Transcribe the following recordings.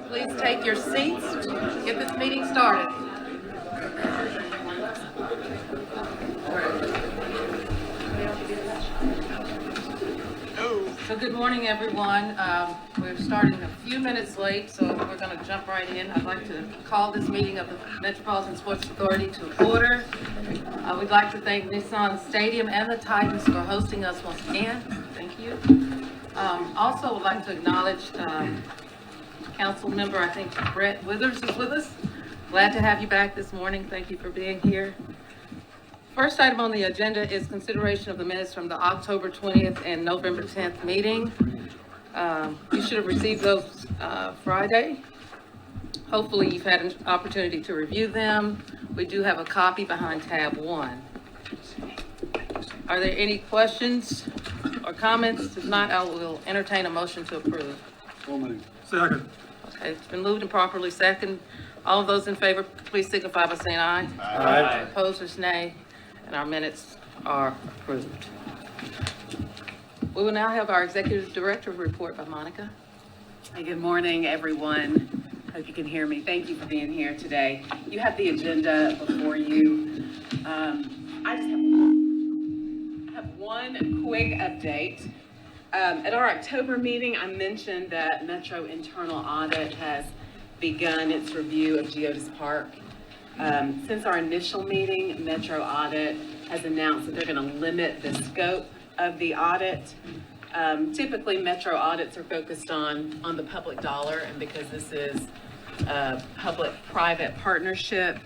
Please take your seats. Get this meeting started. So good morning, everyone. We're starting a few minutes late, so we're going to jump right in. I'd like to call this meeting of the Metropolitan Sports Authority to order. We'd like to thank Nissan Stadium and the Titans for hosting us once again. Thank you. Also, would like to acknowledge Council Member, I think Brett Withers is with us. Glad to have you back this morning. Thank you for being here. First item on the agenda is consideration of the minutes from the October 20th and November 10th meeting. You should have received those Friday. Hopefully you've had an opportunity to review them. We do have a copy behind tab 1. Are there any questions or comments? If not, I will entertain a motion to approve. Second. Okay, it's been moved and properly second. All of those in favor, please signify by saying aye. Aye. Opposers, nay. And our minutes are approved. We will now have our Executive Director report by Monica. Hey, good morning, everyone. Hope you can hear me. Thank you for being here today. You have the agenda before you. I just have one quick update. At our October meeting, I mentioned that Metro Internal Audit has begun its review of Geodis Park. Since our initial meeting, Metro Audit has announced that they're going to limit the scope of the audit. Typically, Metro audits are focused on the public dollar, and because this is a public-private partnership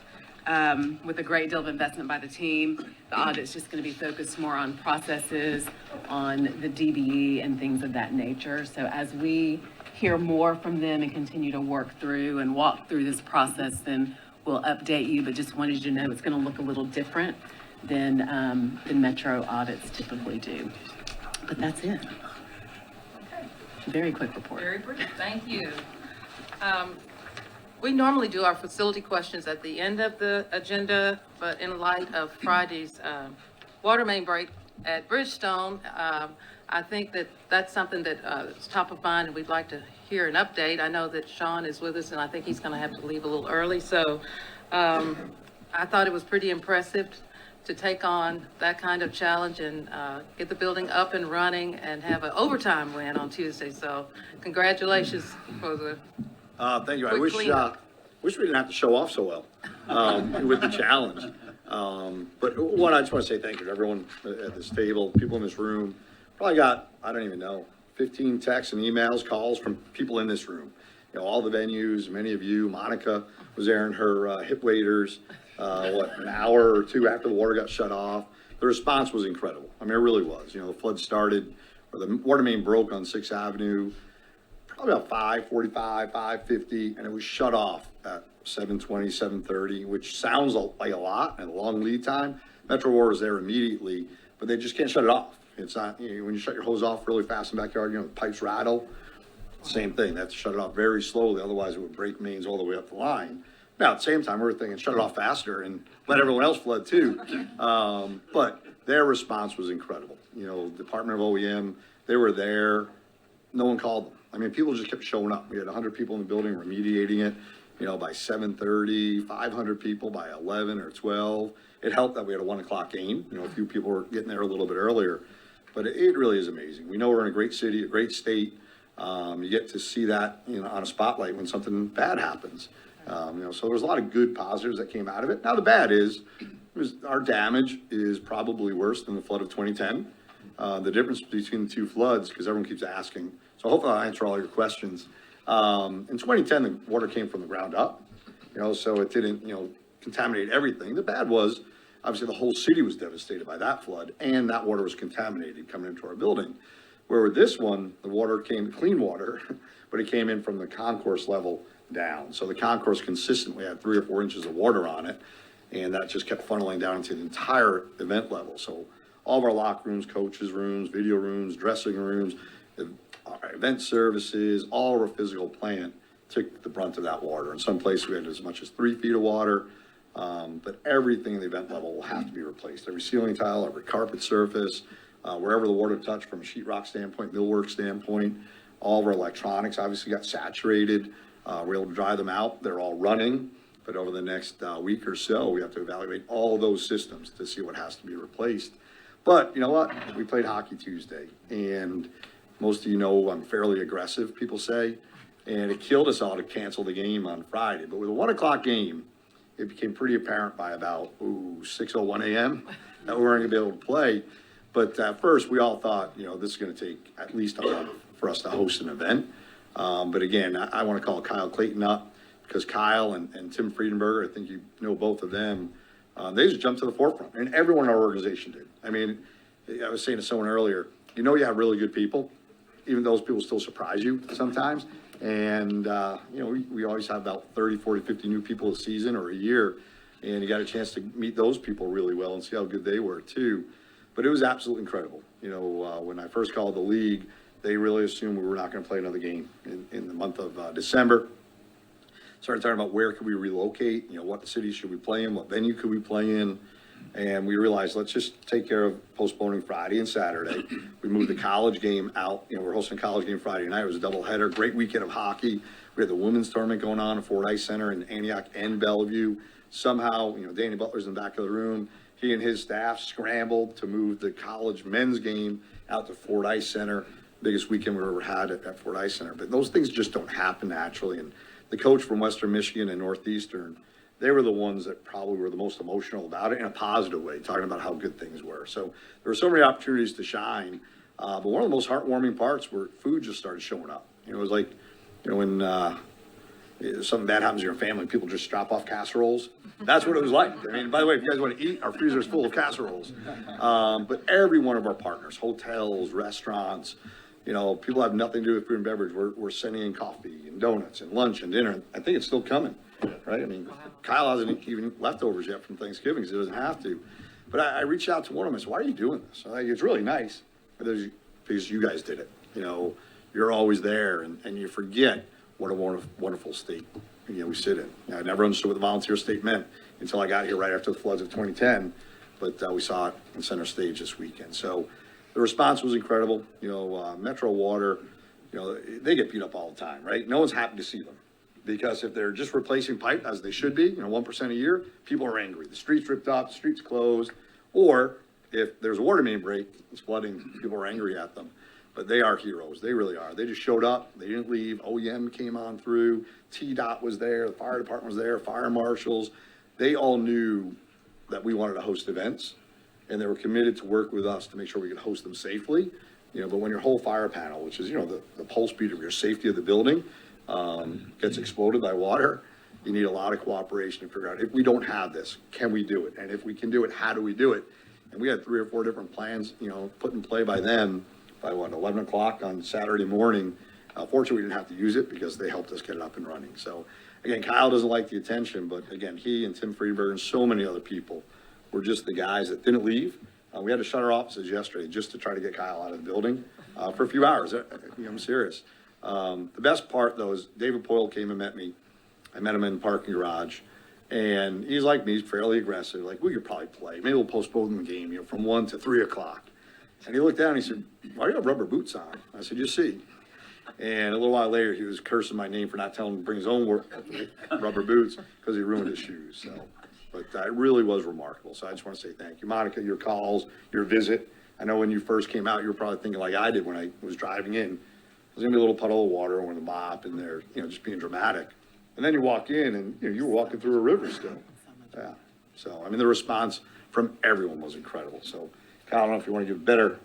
with a great deal of investment by the team, the audit's just going to be focused more on processes, on the DBE and things of that nature. So as we hear more from them and continue to work through and walk through this process, then we'll update you, but just wanted you to know it's going to look a little different than Metro audits typically do. But that's it. Okay. Very quick report. Very brief. Thank you. We normally do our facility questions at the end of the agenda, but in light of Friday's water main break at Bridgestone, I think that that's something that is top of mind, and we'd like to hear an update. I know that Sean is with us, and I think he's going to have to leave a little early. So I thought it was pretty impressive to take on that kind of challenge and get the building up and running and have an overtime win on Tuesday. So congratulations for the Thank you. I quick wish cleanup. we didn't have to show off so well with the challenge. But one, I just want to say thank you to everyone at this table, people in this room. Probably got, I don't even know, 15 texts and emails, calls from people in this room. You know, all the venues, many of you. Monica was there in her hip waders, an hour or two after the water got shut off. The response was incredible. I mean, it really was. You know, the flood started, or the water main broke on 6th Avenue, probably about 5:45, 5:50, and it was shut off at 7:20, 7:30, which sounds like a lot and a long lead time. Metro Water was there immediately, but they just can't shut it off. It's not, you know, when you shut your hose off really fast in the backyard, you know, the pipes rattle. Same thing, they have to shut it off very slowly, otherwise it would break mains all the way up the line. Now, at the same time, we were thinking, shut it off faster and let everyone else flood too. But their response was incredible. You know, Department of OEM, they were there. No one called them. I mean, people just kept showing up. We had 100 people in the building remediating it. You know, by 7:30, 500 people by 11 or 12. It helped that we had a 1 o'clock game. You know, a few people were getting there a little bit earlier. But it really is amazing. We know we're in a great city, a great state. You get to see that, you know, on a spotlight when something bad happens. You know, so there's a lot of good positives that came out of it. Now, the bad is our damage is probably worse than the flood of 2010. The difference between the two floods, because everyone keeps asking. So hopefully I'll answer all your questions. In 2010, the water came from the ground up, you know, so it didn't, you know, contaminate everything. The bad was, obviously, the whole city was devastated by that flood, and that water was contaminated coming into our building. Where with this one, the water came, clean water, but it came in from the concourse level down. So the concourse consistently had 3 or 4 inches of water on it, and that just kept funneling down into the entire event level. So all of our locker rooms, coaches' rooms, video rooms, dressing rooms, our event services, all of our physical plant took the brunt of that water. In some places we had as much as 3 feet of water, but everything in the event level will have to be replaced. Every ceiling tile, every carpet surface, wherever the water touched from a sheetrock standpoint, millwork standpoint, all of our electronics obviously got saturated. We're able to dry them out. They're all running, but over the next week or so, we have to evaluate all those systems to see what has to be replaced. But you know what? We played hockey Tuesday, and most of you know I'm fairly aggressive, people say, and it killed us all to cancel the game on Friday. But with a 1 o'clock game, it became pretty apparent by about 6:01 a.m. that we weren't going to be able to play. But at first, we all thought, this is going to take at least a month for us to host an event. But again, I want to call Kyle Clayton up because Kyle and Tim Friedenberger, I think you know both of them, they just jumped to the forefront, and everyone in our organization did. I mean, I was saying to someone earlier, you have really good people, even those people still surprise you sometimes. And, we always have about 30, 40, 50 new people a season or a year, and you got a chance to meet those people really well and see how good they were too. But it was absolutely incredible. When I first called the league, they really assumed we were not going to play another game in the month of December. Started talking about where could we relocate, what cities should we play in, what venue could we play in. And we realized, let's just take care of postponing Friday and Saturday. We moved the college game out. We're hosting a college game Friday night. It was a doubleheader, great weekend of hockey. We had the women's tournament going on at Ford Ice Center in Antioch and Bellevue. Somehow, Danny Butler's in the back of the room. He and his staff scrambled to move the college men's game out to Ford Ice Center. Biggest weekend we've ever had at Ford Ice Center. But those things just don't happen naturally. And the coach from Western Michigan and Northeastern, they were the ones that probably were the most emotional about it in a positive way, talking about how good things were. So there were so many opportunities to shine. But one of the most heartwarming parts were food just started showing up. It was like, when something bad happens to your family, people just drop off casseroles. That's what it was like. I mean, by the way, if you guys want to eat, our freezer is full of casseroles. But every one of our partners, hotels, restaurants, people have nothing to do with food and beverage. We're sending in coffee and donuts and lunch and dinner. I think it's still coming, right? I mean, Kyle hasn't even leftovers yet from Thanksgiving because he doesn't have to. But I reached out to one of them and said, why are you doing this? It's really nice because you guys did it. You're always there and you forget what a wonderful state we sit in. I never understood what the volunteer state meant until I got here right after the floods of 2010, but we saw it in center stage this weekend. So the response was incredible. Metro Water, they get beat up all the time, right? No one's happy to see them because if they're just replacing pipe as they should be, 1% a year, people are angry. The streets ripped up, the streets closed, or if there's a water main break, it's flooding, people are angry at them. But they are heroes. They really are. They just showed up. They didn't leave. OEM came on through. TDOT was there. The fire department was there. Fire marshals. They all knew that we wanted to host events, and they were committed to work with us to make sure we could host them safely. But when your whole fire panel, which is, the pulse beat of your safety of the building, gets exploded by water, you need a lot of cooperation to figure out, if we don't have this, can we do it? And if we can do it, how do we do it? And we had 3 or 4 different plans, put in play by them. By 11 o'clock on Saturday morning. Fortunately, we didn't have to use it because they helped us get it up and running. So again, Kyle doesn't like the attention, but again, he and Tim Friedenberger and so many other people were just the guys that didn't leave. We had to shut our offices yesterday just to try to get Kyle out of the building for a few hours. I'm serious. The best part though is David Poyle came and met me. I met him in the parking garage. And he's like me, he's fairly aggressive. Like, we could probably play. Maybe we'll postpone the game, from 1 to 3 o'clock. And he looked down and he said, why do you have rubber boots on? I said, you see. And a little while later, he was cursing my name for not telling him to bring his own rubber boots because he ruined his shoes. So, but it really was remarkable. So I just want to say thank you. Monica, your calls, your visit. I know when you first came out, you were probably thinking like I did when I was driving in. There's going to be a little puddle of water or the mop and they're, just being dramatic. And then you walk in and, you were walking through a river still. Yeah. So, the response from everyone was incredible. So, Kyle, I don't know if you want to give a better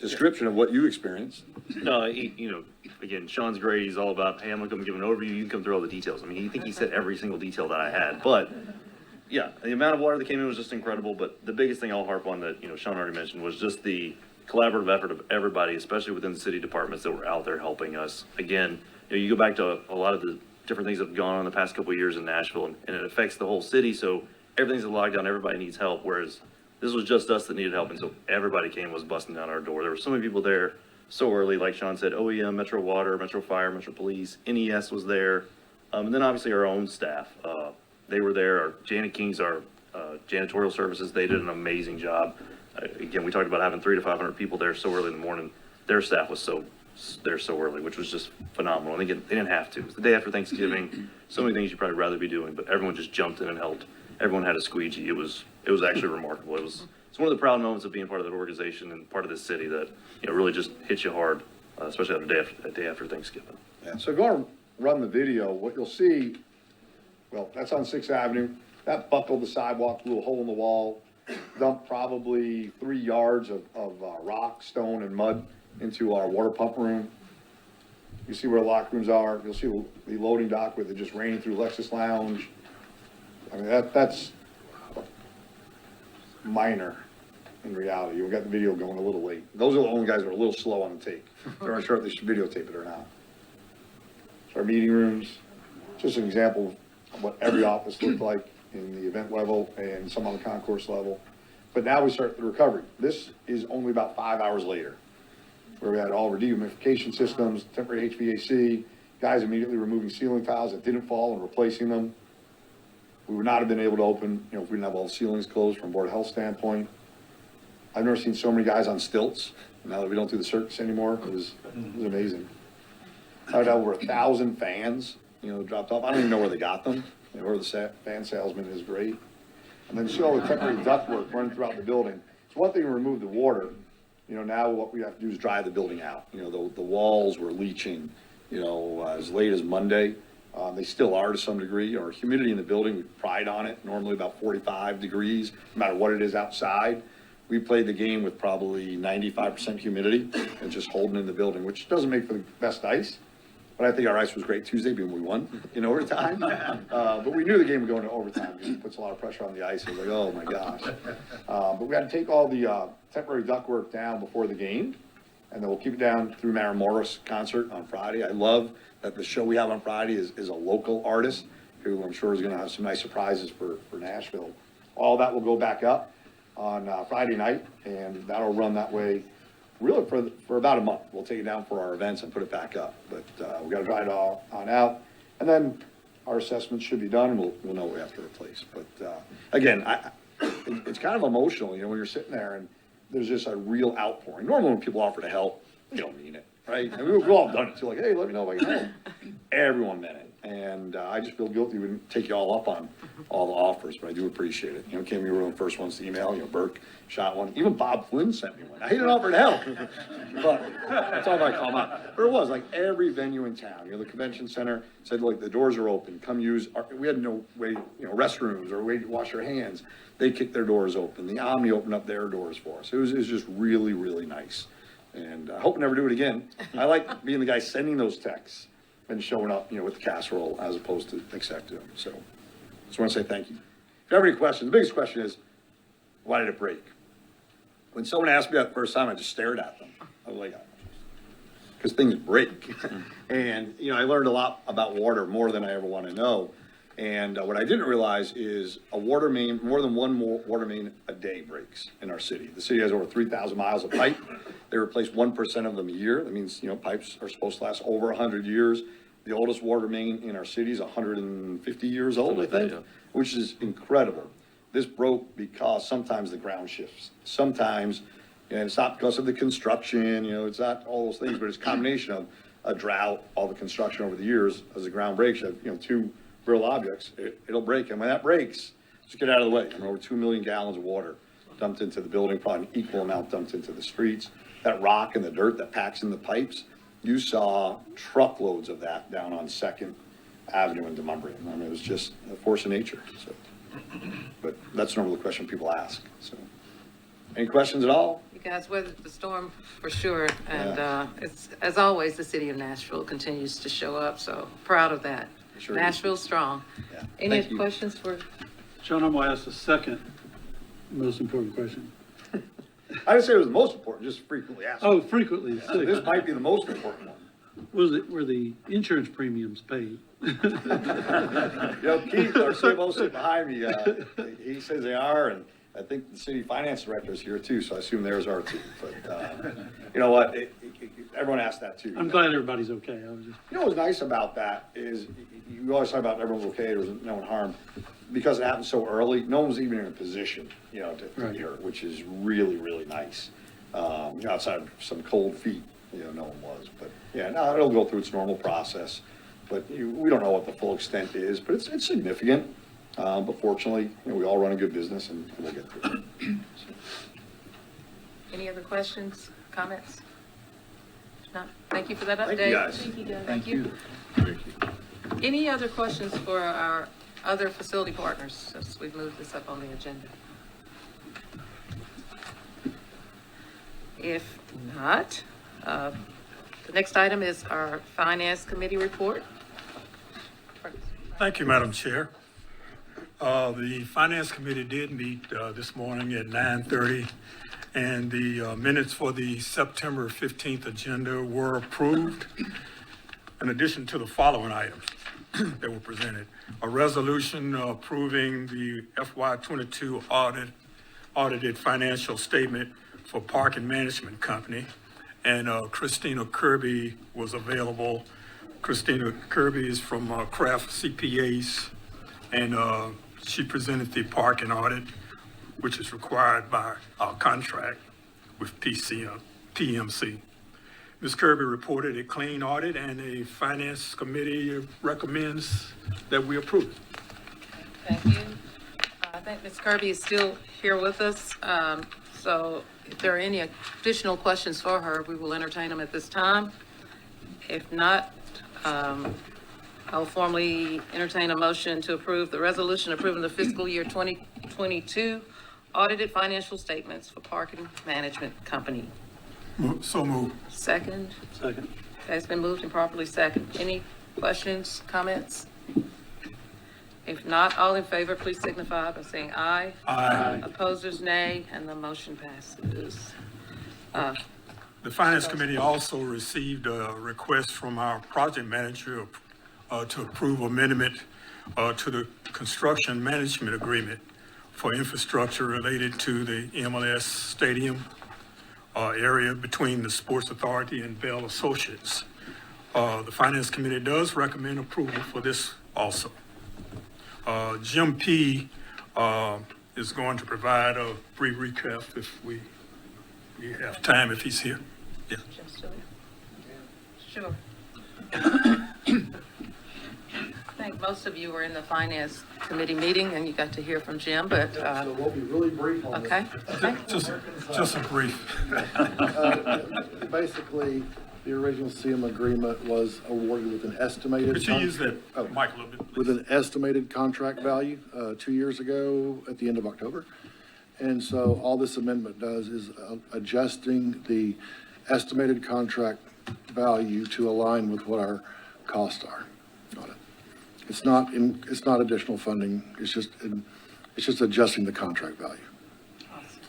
description of what you experienced. No, again, Sean's great. He's all about, hey, I'm going to come give an overview. You can come through all the details. I think he said every single detail that I had. But, yeah, the amount of water that came in was just incredible. But the biggest thing I'll harp on that, Sean already mentioned was just the collaborative effort of everybody, especially within the city departments that were out there helping us. Again, you go back to a lot of the different things that have gone on the past couple of years in Nashville, and it affects the whole city. So everything's a lockdown. Everybody needs help, whereas this was just us that needed help, and so everybody was busting down our door. There were so many people there so early, like Sean said, OEM, Metro Water, Metro Fire, Metro Police, NES was there, and then obviously our own staff. They were there. Our Janet King's, our janitorial services, they did an amazing job. Again, we talked about having 300 to 500 people there so early in the morning. Their staff was so there so early, which was just phenomenal. And again, they didn't have to. It was the day after Thanksgiving. So many things you'd probably rather be doing, but everyone just jumped in and helped. Everyone had a squeegee. It was actually remarkable. It's one of the proud moments of being part of that organization and part of this city that, really just hits you hard, especially on the day after Thanksgiving. Yeah, so if you want to run the video, what you'll see, well, that's on 6th Avenue. That buckled the sidewalk, blew a hole in the wall, dumped probably 3 yards of rock, stone, and mud into our water pump room. You see where the locker rooms are. You'll see the loading dock where they're just raining through Lexus Lounge. I mean, that's minor in reality. We got the video going a little late. Those are the only guys that are a little slow on the take. They're not sure if they should videotape it or not. So our meeting rooms, just an example of what every office looked like in the event level and some on the concourse level. But now we start the recovery. This is only about 5 hours later, where we had all of our dehumidification systems, temporary HVAC, guys immediately removing ceiling tiles that didn't fall and replacing them. We would not have been able to open, if we didn't have all the ceilings closed from a Board of Health standpoint. I've never seen so many guys on stilts. Now that we don't do the circus anymore, it was amazing. I had over 1,000 fans, dropped off. I don't even know where they got them. Where the fan salesman is great. And then you see all the temporary ductwork running throughout the building. It's one thing to remove the water. Now what we have to do is dry the building out. The walls were leaching, as late as Monday. They still are to some degree. Our humidity in the building, we pride on it, normally about 45 degrees, no matter what it is outside. We played the game with probably 95% humidity and just holding in the building, which doesn't make for the best ice. But I think our ice was great Tuesday, being we won in overtime. But we knew the game would go into overtime because it puts a lot of pressure on the ice. It was like, oh my gosh. But we had to take all the temporary ductwork down before the game, and then we'll keep it down through Maren Morris concert on Friday. I love that the show we have on Friday is a local artist who I'm sure is going to have some nice surprises for Nashville. All that will go back up on Friday night, and that'll run that way really for about a month. We'll take it down for our events and put it back up, but we got to dry it all on out, and then our assessments should be done, and we'll know what we have to replace. But again, it's kind of emotional, when you're sitting there and there's just a real outpouring. Normally when people offer to help, they don't mean it, right? And we've all done it too, like, hey, let me know if I can help. Everyone meant it. And I just feel guilty we didn't take you all up on all the offers, but I do appreciate it. Kim, you were one of the first ones to email. Burke shot one. Even Bob Flynn sent me one. I didn't offer to help, but that's all I call them out. But it was like every venue in town. The convention center said, like, the doors are open. Come use. We had no way, restrooms or way to wash our hands. They kicked their doors open. The Omni opened up their doors for us. It was just really, really nice. And I hope we never do it again. I like being the guy sending those texts and showing up, with the casserole as opposed to accepting them. So just want to say thank you. If you have any questions, the biggest question is, why did it break? When someone asked me that the first time, I just stared at them. I was like, because things break. And, I learned a lot about water, more than I ever want to know. And what I didn't realize is a water main, more than one water main a day breaks in our city. The city has over 3,000 miles of pipe. They replace 1% of them a year. That means, pipes are supposed to last over 100 years. The oldest water main in our city is 150 years old, I think, which is incredible. This broke because sometimes the ground shifts. Sometimes, and it's not because of the construction, it's not all those things, but it's a combination of a drought, all the construction over the years. As the ground breaks, you have, two real objects, it'll break. And when that breaks, just get out of the way. Over 2 million gallons of water dumped into the building, probably an equal amount dumped into the streets. That rock and the dirt that packs in the pipes, you saw truckloads of that down on 2nd Avenue in Demumbrian. It was just a force of nature. So, but that's normally the question people ask. So, any questions at all? You guys weathered the storm for sure, and it's, as always, the city of Nashville continues to show up, so proud of that. Sure Nashville's strong. Yeah. Any Thank you. questions for? Sean, I'm going to ask the second most important question. I didn't say it was the most important, just frequently asked. Oh, frequently. So this might be the most important one. Were the insurance premiums paid? Keith, our CFO sitting behind me, he says they are, and I think the city finance director is here too, so I assume theirs are too. But you know what? Everyone asked that too. I'm glad everybody's okay. I was just. What's nice about that is you always talk about everyone's okay, there was no one harmed. Because it happened so early, no one was even in a position, to Right. be hurt, which is really, really nice. Outside of some cold feet no one was, but, yeah, no, it'll go through its normal process. But we don't know what the full extent is, but it's significant. But fortunately, we all run a good business and we'll get through it. Any other questions, comments? No, thank you for that update. Thank you, guys. Thank you. Any other questions for our other facility partners, since we've moved this up on the agenda? If not, the next item is our Finance Committee report. Thank you, Madam Chair. The Finance Committee did meet this morning at 9:30, and the minutes for the September 15th agenda were approved, in addition to the following items that were presented. A resolution approving the FY22 audited financial statement for Park and Management Company, and Christina Kirby was available. Christina Kirby is from Kraft CPAs, and she presented the parking audit, which is required by our contract with PMC. Ms. Kirby reported a clean audit, and the Finance Committee recommends that we approve. Thank you. I think Ms. Kirby is still here with us, so if there are any additional questions for her, we will entertain them at this time. If not, I'll formally entertain a motion to approve the resolution approving the fiscal year 2022 audited financial statements for Parking Management Company. So moved. Second? Second. Okay, it's been moved and properly second. Any questions, comments? If not, all in favor, please signify by saying aye. Aye. Opposers, nay, and the motion passes. The Finance Committee also received a request from our project manager to approve amendment to the construction management agreement for infrastructure related to the MLS Stadium area between the Sports Authority and Bell Associates. The Finance Committee does recommend approval for this also. Jim P. is going to provide a brief recap if we have time, if he's here. Yeah. Jim's still here? Sure. I think most of you were in the Finance Committee meeting and you got to hear from Jim, but, So we'll be really brief on this. okay. Just a brief. Basically, the original CM agreement was awarded with an estimated. Could you use that Oh. mic a little bit, please? With an estimated contract value, 2 years ago at the end of October. And so all this amendment does is adjusting the estimated contract value to align with what our costs are on it. It's not additional funding, it's just adjusting the contract value. Awesome.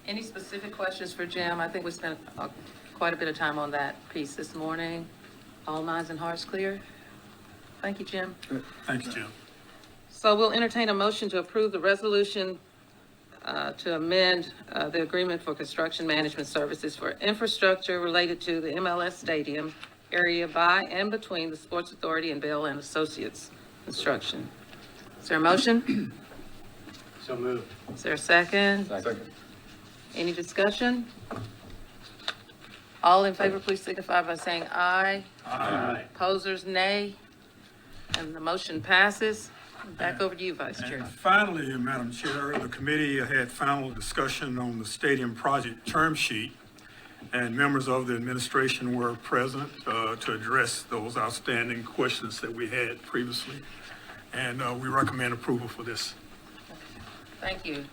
Any specific questions for Jim? I think we spent quite a bit of time on that piece this morning. All minds and hearts clear? Thank you, Jim. Thanks, Jim. So we'll entertain a motion to approve the resolution to amend the agreement for construction management services for infrastructure related to the MLS Stadium area by and between the Sports Authority and Bell and Associates Construction. Is there a motion? So moved. Is there a second? Second. Any discussion? All in favor, please signify by saying aye. Aye. Opposers, nay. And the motion passes. Back over to you, Vice Chair. And finally, Madam Chair, the committee had final discussion on the stadium project term sheet, and members of the administration were present to address those outstanding questions that we had previously. And we recommend approval for this. Thank you.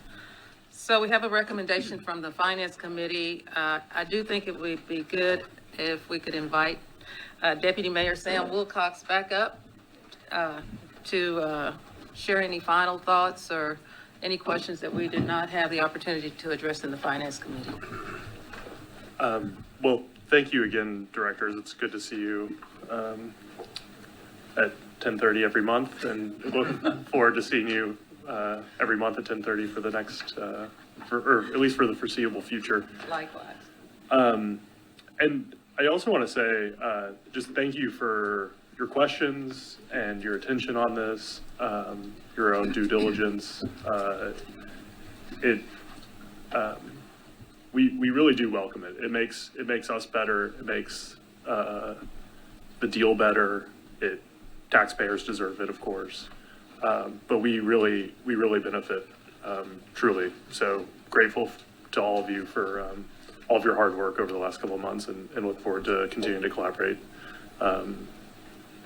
So we have a recommendation from the Finance Committee. I do think it would be good if we could invite Deputy Mayor Sam Wilcox back up to share any final thoughts or any questions that we did not have the opportunity to address in the Finance Committee. Well, thank you again, directors. It's good to see you at 10:30 every month, and look forward to seeing you every month at 10:30 for the next, or at least for the foreseeable future. Likewise. And I also want to say, just thank you for your questions and your attention on this, your own due diligence. we really do welcome it. It makes us better. It makes the deal better. Taxpayers deserve it, of course. But we really benefit, truly. So grateful to all of you for all of your hard work over the last couple of months, and look forward to continuing to collaborate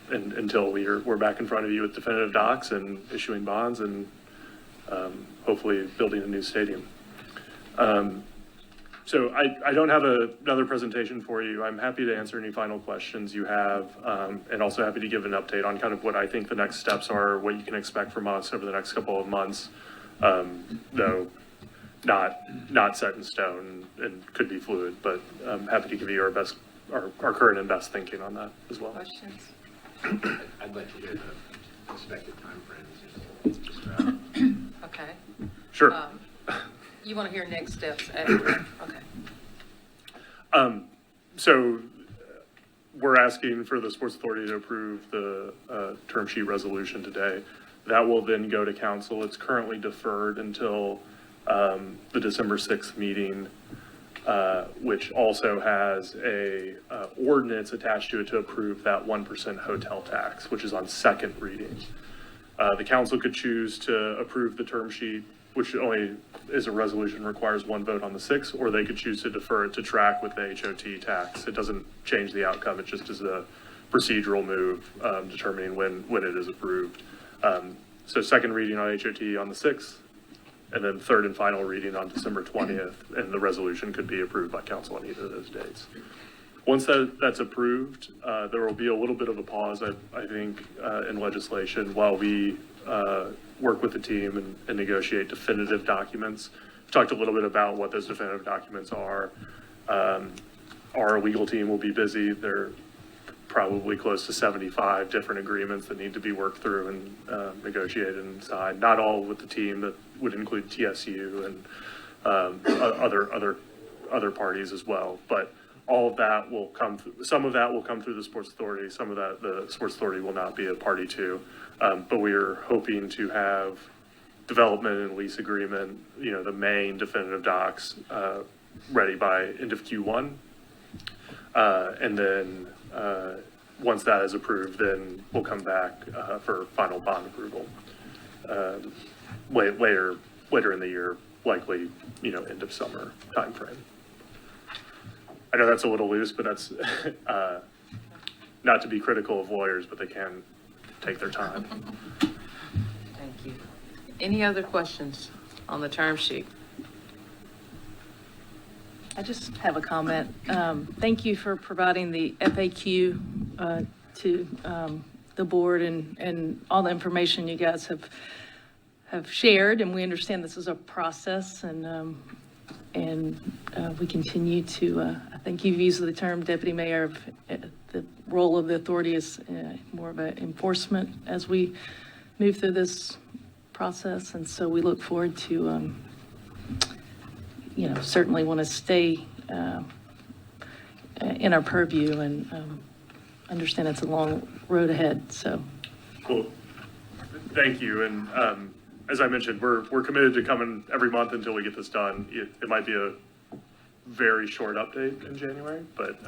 until we're back in front of you with definitive docs and issuing bonds and hopefully building a new stadium. So I don't have another presentation for you. I'm happy to answer any final questions you have, and also happy to give an update on kind of what I think the next steps are, what you can expect from us over the next couple of months, though not set in stone and could be fluid, but I'm happy to give you our current and best thinking on that as well. Questions? I'd like to hear the expected timeframes. Okay. Okay. Sure. You want to hear next steps after? Okay. So we're asking for the Sports Authority to approve the term sheet resolution today. That will then go to council. It's currently deferred until the December 6th meeting, which also has a ordinance attached to it to approve that 1% hotel tax, which is on second reading. The council could choose to approve the term sheet, which only is a resolution, requires one vote on the 6th, or they could choose to defer it to track with the HOT tax. It doesn't change the outcome. It just is a procedural move determining when it is approved. So second reading on HOT on the 6th, and then third and final reading on December 20th, and the resolution could be approved by council on either of those dates. Once that's approved, there will be a little bit of a pause, I think, in legislation while we work with the team and negotiate definitive documents. We talked a little bit about what those definitive documents are. Our legal team will be busy. There are probably close to 75 different agreements that need to be worked through and negotiated and signed. Not all with the team, that would include TSU and other parties as well. But all of that will come through. Some of that will come through the Sports Authority. Some of that the Sports Authority will not be a party to. But we are hoping to have development and lease agreement, the main definitive docs, ready by end of Q1. And then once that is approved, then we'll come back for final bond approval later in the year, likely, end of summer timeframe. I know that's a little loose, but that's not to be critical of lawyers, but they can take their time. Thank you. Any other questions on the term sheet? I just have a comment. Thank you for providing the FAQ to the board and all the information you guys have shared. And we understand this is a process, and we continue to, I think you've used the term deputy mayor, the role of the authority is more of an enforcement as we move through this process. And so we look forward to, certainly want to stay in our purview and understand it's a long road ahead, so. Cool. Thank you. And as I mentioned, we're committed to coming every month until we get this done. It might be a very short update in January, but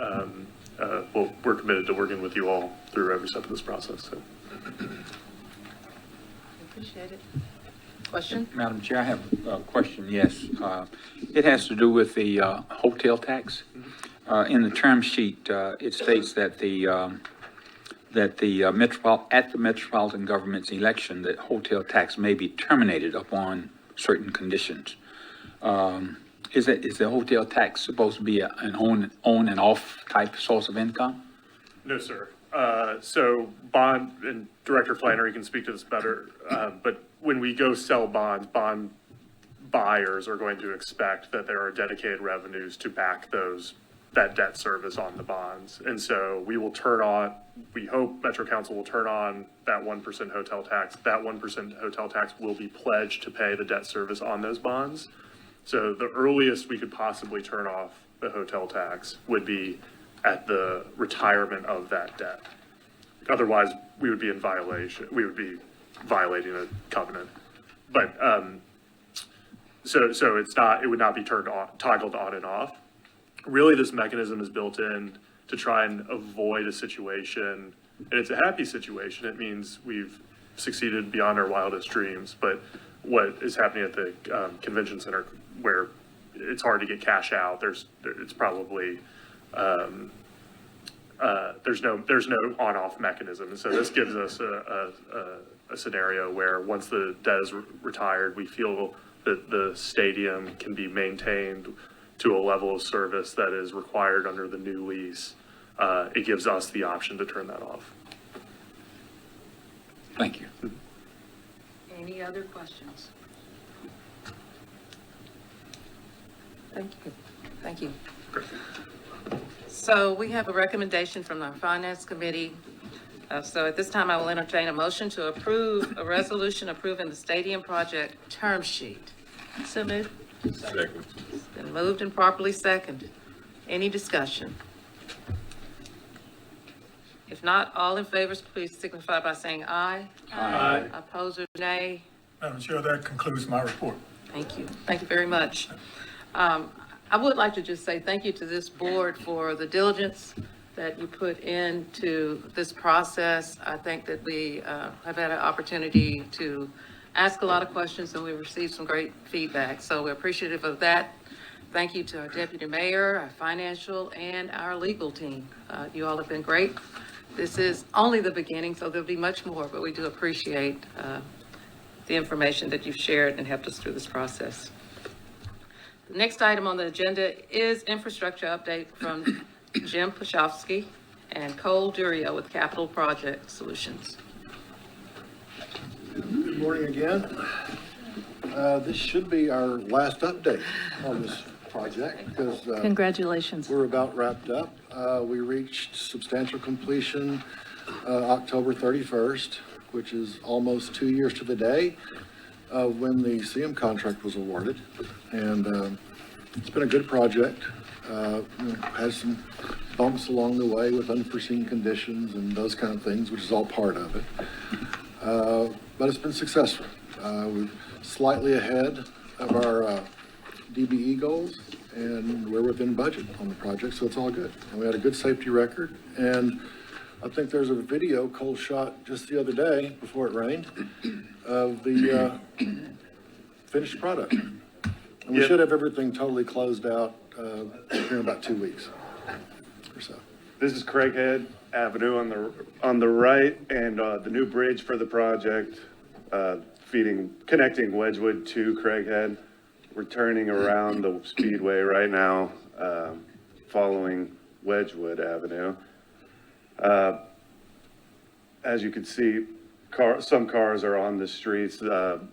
we're committed to working with you all through every step of this process. So. Appreciate it. Question? Madam Chair, I have a question, yes. It has to do with the hotel tax. In the term sheet, it states that at the Metropolitan government's election, the hotel tax may be terminated upon certain conditions. Is the hotel tax supposed to be an on and off type source of income? No, sir. So bond, and Director Flannery can speak to this better, but when we go sell bonds, bond buyers are going to expect that there are dedicated revenues to back that debt service on the bonds. And so we hope Metro Council will turn on that 1% hotel tax. That 1% hotel tax will be pledged to pay the debt service on those bonds. So the earliest we could possibly turn off the hotel tax would be at the retirement of that debt. Otherwise, we would be in violation. We would be violating a covenant. But so it's not, it would not be toggled on and off. Really, this mechanism is built in to try and avoid a situation, and it's a happy situation. It means we've succeeded beyond our wildest dreams, but what is happening at the convention center where it's hard to get cash out, it's probably, there's no on-off mechanism. And so this gives us a scenario where once the debt is retired, we feel that the stadium can be maintained to a level of service that is required under the new lease. It gives us the option to turn that off. Thank you. Any other questions? Thank you. Thank you. So we have a recommendation from our Finance Committee. So at this time, I will entertain a motion to approve a resolution approving the stadium project term sheet. So moved. Second. It's been moved and properly seconded. Any discussion? If not, all in favor, please signify by saying aye. Aye. Opposed or nay? Madam Chair, that concludes my report. Thank you. Thank you very much. I would like to just say thank you to this board for the diligence that you put into this process. I think that we have had an opportunity to ask a lot of questions and we received some great feedback. So we're appreciative of that. Thank you to our deputy mayor, our financial, and our legal team. You all have been great. This is only the beginning, so there'll be much more, but we do appreciate the information that you've shared and helped us through this process. The next item on the agenda is infrastructure update from Jim Pashofsky and Cole Durio with Capital Project Solutions. Good morning again. This should be our last update on this project because Congratulations. we're about wrapped up. We reached substantial completion October 31st, which is almost 2 years to the day when the CM contract was awarded. And it's been a good project. Has some bumps along the way with unforeseen conditions and those kind of things, which is all part of it. But it's been successful. We're slightly ahead of our DBE goals, and we're within budget on the project, so it's all good. And we had a good safety record, and I think there's a video Cole shot just the other day, before it rained, of the finished product. And we Yep. should have everything totally closed out here in about 2 weeks or so. This is Craighead Avenue on the right, and the new bridge for the project, connecting Wedgwood to Craighead. We're turning around the speedway right now, following Wedgwood Avenue. As you can see, some cars are on the streets.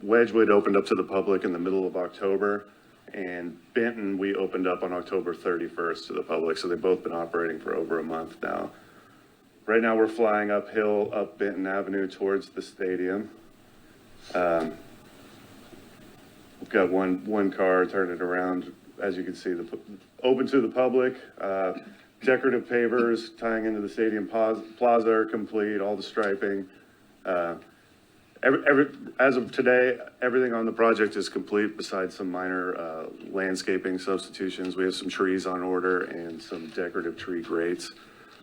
Wedgwood opened up to the public in the middle of October, and Benton, we opened up on October 31st to the public, so they've both been operating for over a month now. Right now, we're flying uphill up Benton Avenue towards the stadium. We've got one car turning around, as you can see, open to the public. Decorative pavers tying into the stadium plaza are complete, all the striping. As of today, everything on the project is complete besides some minor landscaping substitutions. We have some trees on order and some decorative tree grates.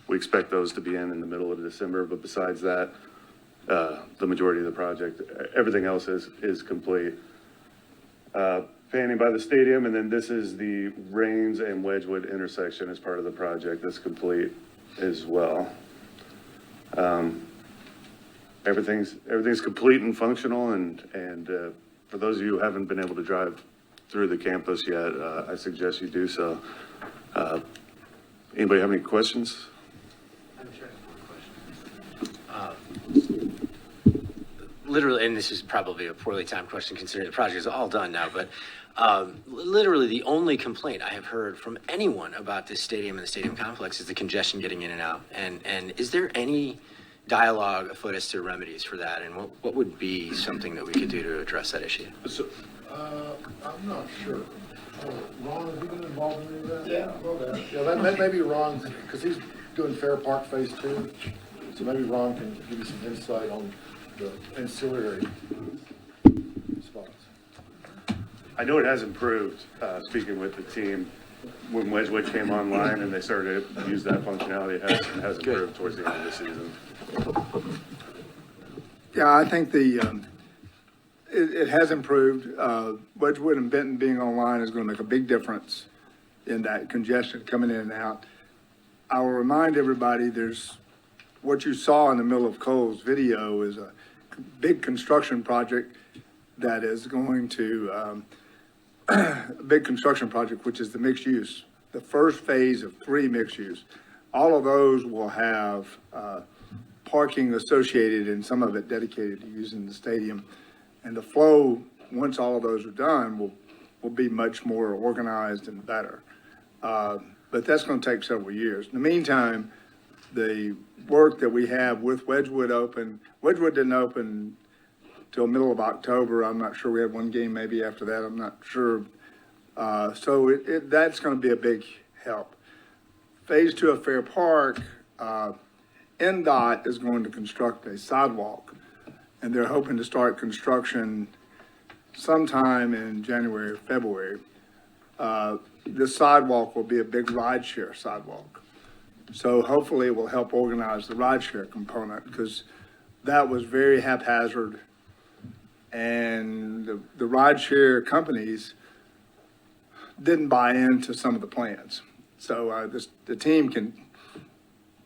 We expect those to be in the middle of December, but besides that, the majority of the project, everything else is complete. Painting by the stadium, and then this is the Rains and Wedgwood intersection as part of the project that's complete as well. Everything's complete and functional, and for those of you who haven't been able to drive through the campus yet, I suggest you do so. Anybody have any questions? Literally, and this is probably a poorly timed question considering the project is all done now, but literally the only complaint I have heard from anyone about this stadium and the stadium complex is the congestion getting in and out. And is there any dialogue afoot as to remedies for that? And what would be something that we could do to address that issue? I'm not sure. Ron, have you been involved in any of that? Yeah. Yeah, that may be Ron, because he's doing Fair Park Phase 2. So maybe Ron can give you some insight on the ancillary spots. I know it has improved, speaking with the team, when Wedgwood came online and they started to use that functionality, it has improved towards the end of the season. Yeah, I think it has improved. Wedgwood and Benton being online is going to make a big difference in that congestion coming in and out. I will remind everybody, what you saw in the middle of Cole's video is a big construction project that is going to, a big construction project, which is the mixed use, the first phase of 3 mixed use. All of those will have parking associated and some of it dedicated to using the stadium. And the flow, once all of those are done, will be much more organized and better. But that's going to take several years. In the meantime, the work that we have with Wedgwood didn't open till middle of October. I'm not sure. We had 1 game maybe after that. I'm not sure. So that's going to be a big help. Phase 2 of Fair Park, NDOT is going to construct a sidewalk, and they're hoping to start construction sometime in January or February. The sidewalk will be a big rideshare sidewalk. So hopefully it will help organize the rideshare component, because that was very haphazard. And the rideshare companies didn't buy into some of the plans. So the team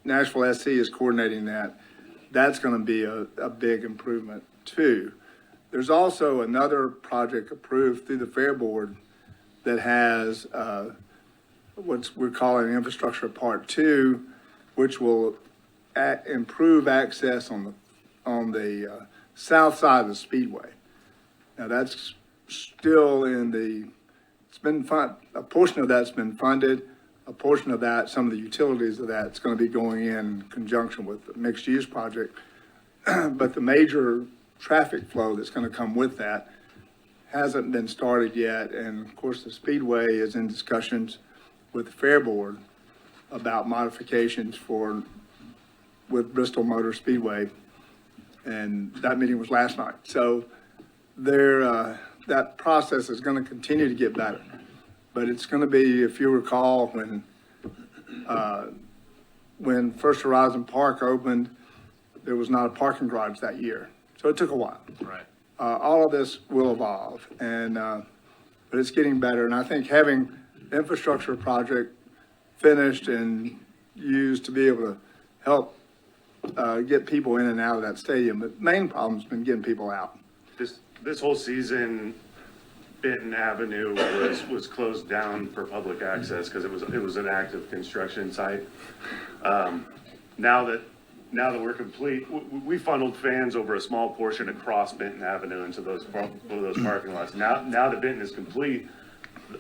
Nashville SC is coordinating that. That's going to be a big improvement too. There's also another project approved through the Fair Board that has what we're calling Infrastructure Part 2, which will improve access on the south side of the Speedway. Now that's still it's been a portion of that's been funded. A portion of that, some of the utilities of that's going to be going in conjunction with the mixed use project. But the major traffic flow that's going to come with that hasn't been started yet. And of course, the Speedway is in discussions with the Fair Board about modifications with Bristol Motor Speedway. And that meeting was last night. So that process is going to continue to get better. But it's going to be, if you recall, when First Horizon Park opened, there was not a parking garage that year. So it took a while. Right. All of this will evolve, but it's getting better. And I think having the infrastructure project finished and used to be able to help get people in and out of that stadium, the main problem's been getting people out. This whole season, Benton Avenue was closed down for public access because it was an active construction site. Now that we're complete, we funneled fans over a small portion across Benton Avenue into those parking lots. Now that Benton is complete,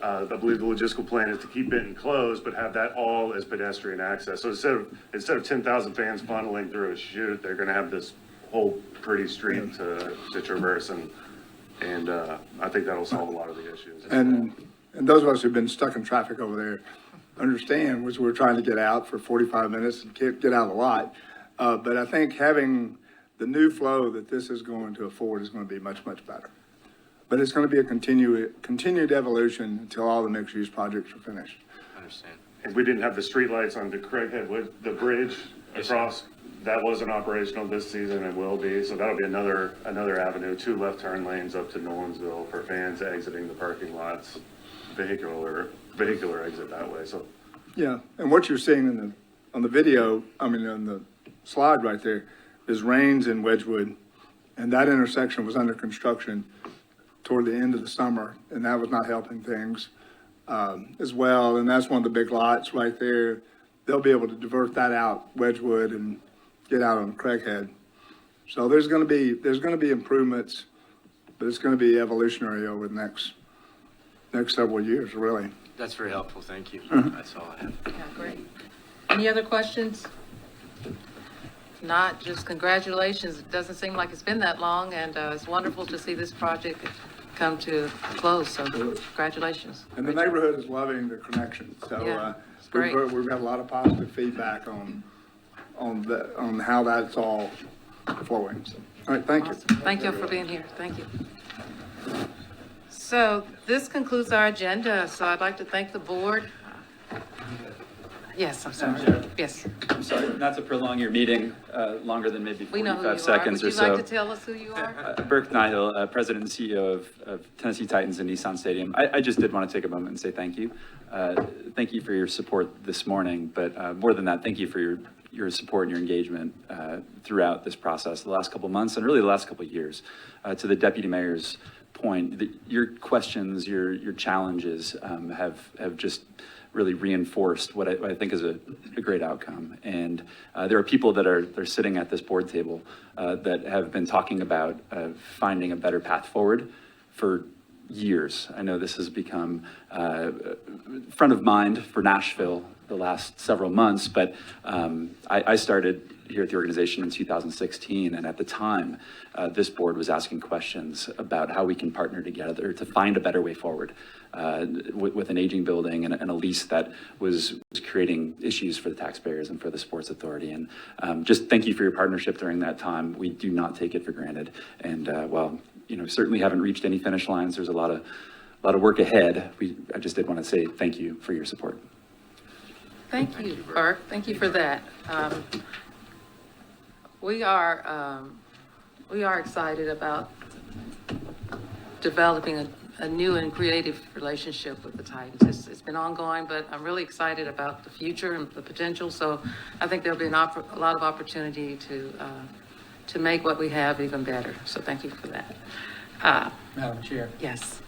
I believe the logistical plan is to keep Benton closed, but have that all as pedestrian access. So instead of 10,000 fans funneling through a chute, they're going to have this whole pretty street to traverse, and I think that'll solve a lot of the issues. And those of us who've been stuck in traffic over there understand, which we're trying to get out for 45 minutes and can't get out a lot. But I think having the new flow that this is going to afford is going to be much, much better. But it's going to be a continued evolution until all the mixed-use projects are finished. I understand. And we didn't have the streetlights on the Craighead, the bridge across. That wasn't operational this season and will be, so that'll be another avenue, 2 left turn lanes up to Nolensville for fans exiting the parking lots, vehicular exit that way. So Yeah, and what you're seeing on the video, on the slide right there, is Rains in Wedgwood, and that intersection was under construction toward the end of the summer, and that was not helping things as well. And that's one of the big lots right there. They'll be able to divert that out Wedgwood and get out on Craighead. So there's going to be improvements, but it's going to be evolutionary over the next several years, really. That's very helpful. Thank you. That's all I have. Yeah, great. Any other questions? If not, just congratulations. It doesn't seem like it's been that long, and it's wonderful to see this project come to a close, so congratulations. And the neighborhood is loving the connection. So Yeah, it's great. we've got a lot of positive feedback on how that's all flowing. So, all right, thank you. Awesome. Thank you for being here. Thank you. So this concludes our agenda, so I'd like to thank the board. Yes, I'm sorry. Yes, I'm sorry, not to prolong your meeting longer than maybe we know who you 45 are. seconds or Would so. you like to tell us who you are? Burke Nihill, President and CEO of Tennessee Titans and Nissan Stadium. I just did want to take a moment and say thank you. Thank you for your support this morning, but more than that, thank you for your support and your engagement throughout this process, the last couple months and really the last couple years. To the Deputy Mayor's point, your questions, your challenges have just really reinforced what I think is a great outcome. And there are people that are sitting at this board table that have been talking about finding a better path forward for years. I know this has become front of mind for Nashville the last several months, but I started here at the organization in 2016, and at the time, this board was asking questions about how we can partner together to find a better way forward with an aging building and a lease that was creating issues for the taxpayers and for the Sports Authority. And just thank you for your partnership during that time. We do not take it for granted. And while certainly haven't reached any finish lines, there's a lot of work ahead. I just did want to say thank you for your support. Thank you, Burke. Thank you for that. We are excited about developing a new and creative relationship with the Titans. It's been ongoing, but I'm really excited about the future and the potential. So I think there'll be a lot of opportunity to make what we have even better. So thank you for that. Madam Chair. Yes.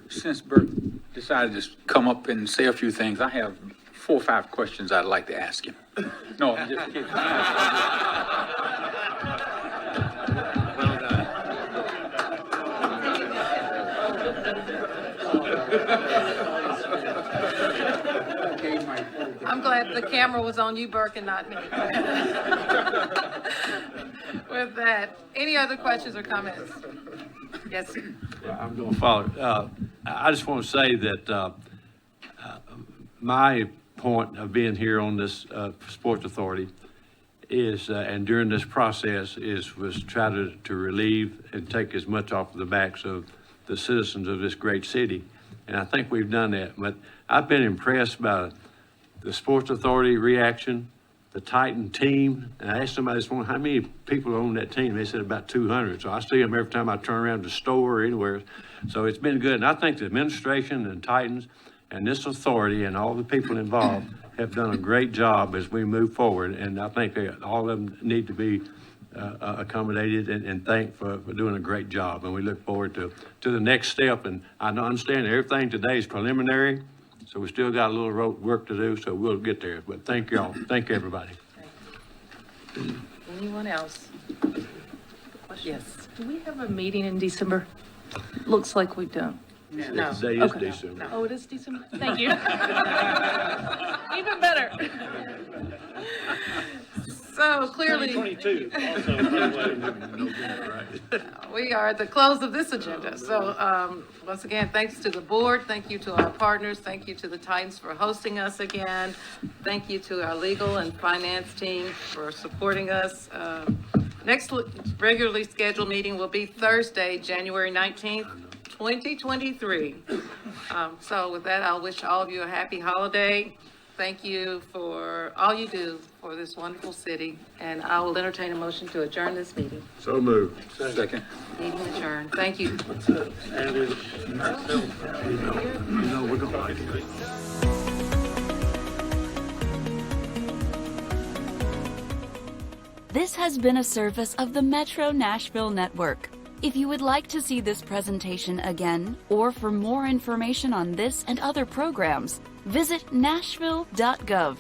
Since Bert decided to come up and say a few things, I have 4 or 5 questions I'd like to ask him. No, I'm just kidding. I'm glad the camera was on you, Burke, and not me. With that, any other questions or comments? Yes. I'm going to follow. I just want to say that my point of being here on this Sports Authority is, and during this process, was try to relieve and take as much off the backs of the citizens of this great city. And I think we've done that. But I've been impressed by the Sports Authority reaction, the Titan team. And I asked somebody this morning, how many people are on that team? They said about 200. So I see them every time I turn around the store or anywhere. So it's been good. And I think the administration and Titans and this authority and all the people involved have done a great job as we move forward. And I think all of them need to be accommodated and thanked for doing a great job. And we look forward to the next step. And I understand everything today is preliminary, so we still got a little work to do, so we'll get there. But thank y'all. Thank you, everybody. Anyone else? Yes. Do we have a meeting in December? Looks like we don't. No. Today is December. Oh, it is December? Thank you. Even better. So clearly, 2022. we are at the close of this agenda. So once again, thanks to the board. Thank you to our partners. Thank you to the Titans for hosting us again. Thank you to our legal and finance team for supporting us. Next regularly scheduled meeting will be Thursday, January 19th. 2023. So with that, I'll wish all of you a happy holiday. Thank you for all you do for this wonderful city, and I will entertain a motion to adjourn this meeting. So moved. Second. Meeting adjourned. Thank you. We're going to like it. This has been a service of the Metro Nashville Network. If you would like to see this presentation again, or for more information on this and other programs, visit nashville.gov.